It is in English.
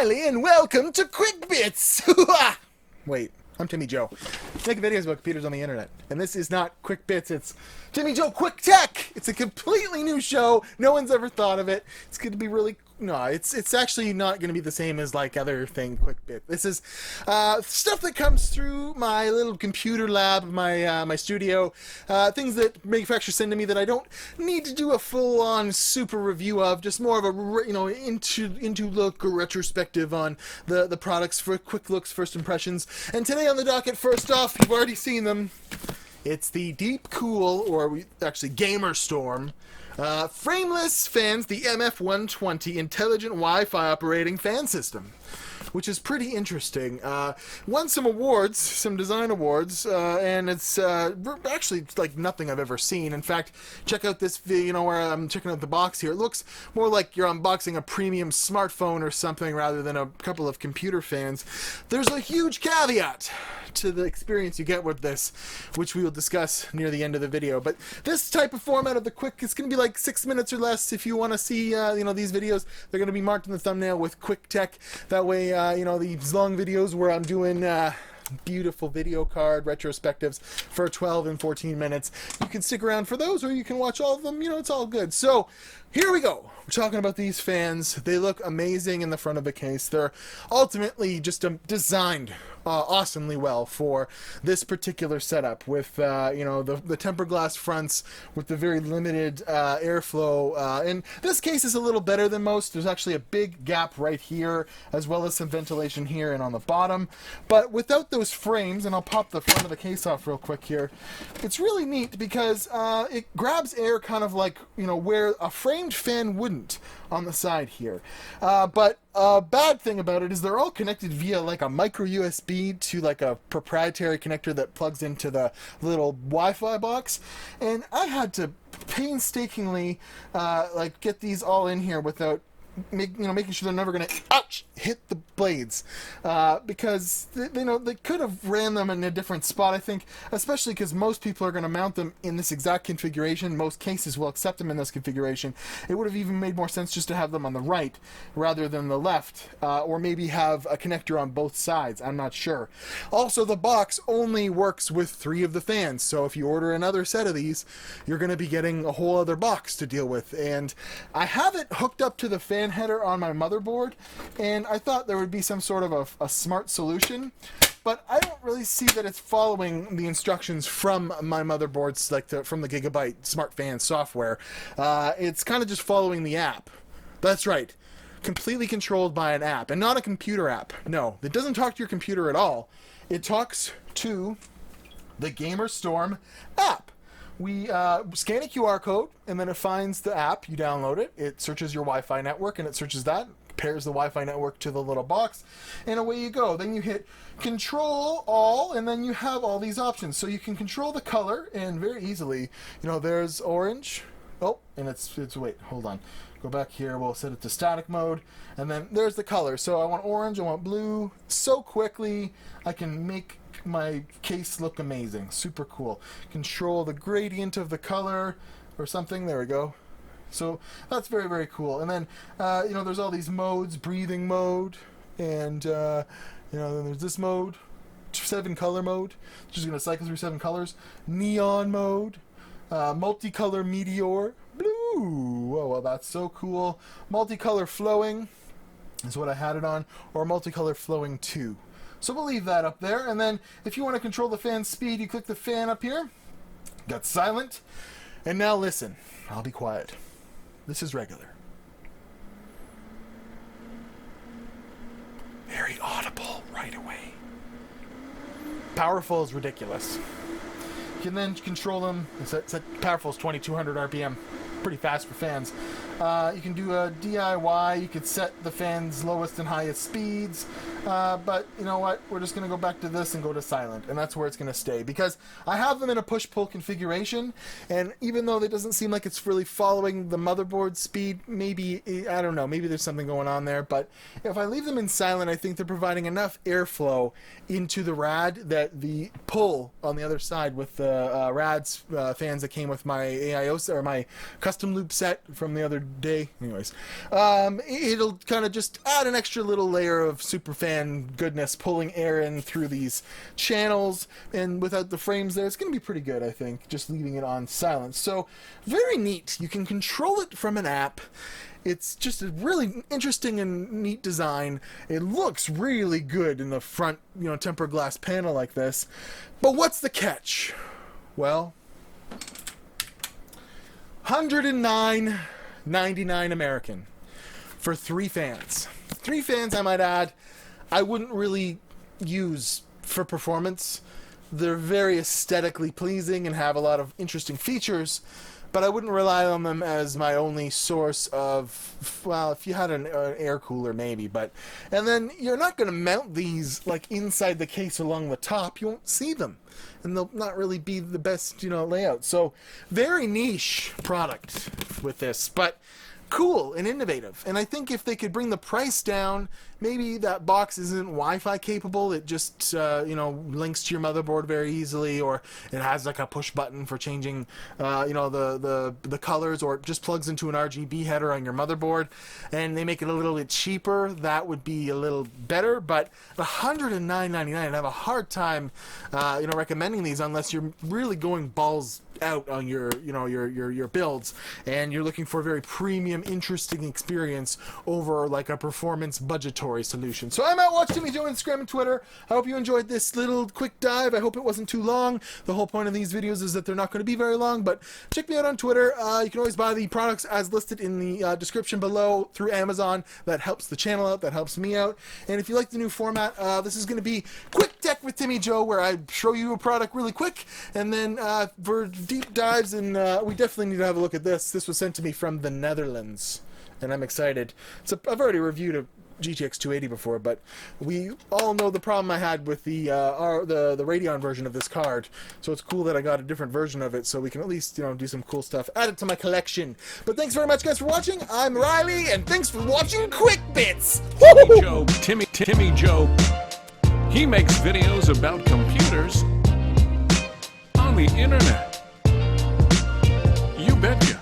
Smiley, and welcome to Quick Bits! Wait, I'm Timmy Joe. Making videos about computers on the internet. And this is not Quick Bits, it's Timmy Joe Quick Tech! It's a completely new show. No one's ever thought of it. It's going to be really... No, it's actually not going to be the same as like other thing, Quick Bit. This is stuff that comes through my little computer lab, my studio, things that manufacturers send to me that I don't need to do a full-on super review of, just more of a into look or retrospective on the products for quick looks, first impressions. And today on the docket, first off, you've already seen them. It's the Deepcool, or actually GamerStorm, frameless fans, the MF120 Intelligent Wi-Fi Operating Fan System, which is pretty interesting. Won some awards, some design awards, and it's actually like nothing I've ever seen. In fact, check out this video, where I'm checking out the box here. It looks more like you're unboxing a premium smartphone or something rather than a couple of computer fans. There's a huge caveat to the experience you get with this, which we will discuss near the end of the video. But this type of format of the quick, it's going to be like 6 minutes or less. If you want to see these videos, they're going to be marked in the thumbnail with Quick Tech. That way these long videos where I'm doing beautiful video card retrospectives for 12 and 14 minutes, you can stick around for those, or you can watch all of them. It's all good. So here we go. We're talking about these fans. They look amazing in the front of the case. They're ultimately just designed awesomely well for this particular setup, with the tempered glass fronts with the very limited airflow. And this case is a little better than most. There's actually a big gap right here, as well as some ventilation here and on the bottom. But without those frames, and I'll pop the front of the case off real quick here, it's really neat because it grabs air kind of like where a framed fan wouldn't on the side here. But a bad thing about it is they're all connected via like a micro USB to like a proprietary connector that plugs into the little Wi-Fi box, and I had to painstakingly get these all in here without making sure they're never going to hit the blades, because they could have ran them in a different spot, I think, especially because most people are going to mount them in this exact configuration. Most cases will accept them in this configuration. It would have even made more sense just to have them on the right rather than the left, or maybe have a connector on both sides. I'm not sure. Also, the box only works with 3 of the fans, so if you order another set of these, you're going to be getting a whole other box to deal with. And I have it hooked up to the fan header on my motherboard, and I thought there would be some sort of a smart solution, but I don't really see that it's following the instructions from my motherboards, from the Gigabyte Smart Fan software. It's kind of just following the app. That's right, completely controlled by an app, and not a computer app. No, it doesn't talk to your computer at all. It talks to the GamerStorm app. We scan a QR code, and then it finds the app. You download it. It searches your Wi-Fi network, and it searches that, pairs the Wi-Fi network to the little box, and away you go. Then you hit Control All, and then you have all these options. So you can control the color, and very easily, there's orange. Oh, and it's wait, hold on. Go back here. We'll set it to static mode, and then there's the color. So I want orange. I want blue. So quickly, I can make my case look amazing. Super cool. Control the gradient of the color or something. There we go. So that's very, very cool. And then there's all these modes: breathing mode, and then there's this mode, 7-color mode, just gonna cycle through 7 colors. Neon mode, multicolor meteor, blue. Oh well, that's so cool. Multicolor flowing is what I had it on, or multicolor flowing 2. So we'll leave that up there, and then if you want to control the fan speed, you click the fan up here. Got silent, and now listen. I'll be quiet. This is regular. Very audible right away. Powerful is ridiculous. You can then control them. Powerful is 2200 RPM. Pretty fast for fans. You can do a DIY. You could set the fan's lowest and highest speeds. But you know what? We're just going to go back to this and go to silent. And that's where it's going to stay. Because I have them in a push-pull configuration. And even though it doesn't seem like it's really following the motherboard speed, maybe, I don't know, maybe there's something going on there. But if I leave them in silent, I think they're providing enough airflow into the rad that the pull on the other side with the rad's fans that came with my AIO, or my custom custom loop set from the other day. Anyways, it'll kind of just add an extra little layer of superfan goodness, pulling air in through these channels, and without the frames there, it's going to be pretty good, I think, just leaving it on silent. So, very neat. You can control it from an app. It's just a really interesting and neat design. It looks really good in the front, tempered glass panel like this. But what's the catch? Well, $109.99 American for 3 fans. 3 fans, I might add, I wouldn't really use for performance. They're very aesthetically pleasing and have a lot of interesting features, but I wouldn't rely on them as my only source of, well, if you had an air cooler, maybe, and then you're not going to mount these, like, inside the case along the top. You won't see them, and they'll not really be the best, layout. So, very niche product with this, but cool and innovative. And I think if they could bring the price down, maybe that box isn't Wi-Fi capable. It just, links to your motherboard very easily, or it has like a push button for changing, the colors, or it just plugs into an RGB header on your motherboard, and they make it a little bit cheaper. That would be a little better, but $109.99, I have a hard time, recommending these unless you're really going balls out on your builds, and you're looking for a very premium, interesting experience over like a performance budgetary solution. So I'm out. Watch Timmy Joe on Instagram and Twitter. I hope you enjoyed this little quick dive. I hope it wasn't too long. The whole point of these videos is that they're not going to be very long, but check me out on Twitter. You can always buy the products as listed in the description below through Amazon. That helps the channel out. That helps me out. And if you like the new format, this is going to be Quick Tech with Timmy Joe, where I show you a product really quick, and then for deep dives, and we definitely need to have a look at this. This was sent to me from the Netherlands, and I'm excited. I've already reviewed a GTX 280 before, but we all know the problem I had with the Radeon version of this card, so it's cool that I got a different version of it, so we can at least do some cool stuff, add it to my collection. But thanks very much, guys, for watching. I'm Riley, and thanks for watching Quick Bits. Timmy Joe, he makes videos about computers on the internet. You betcha.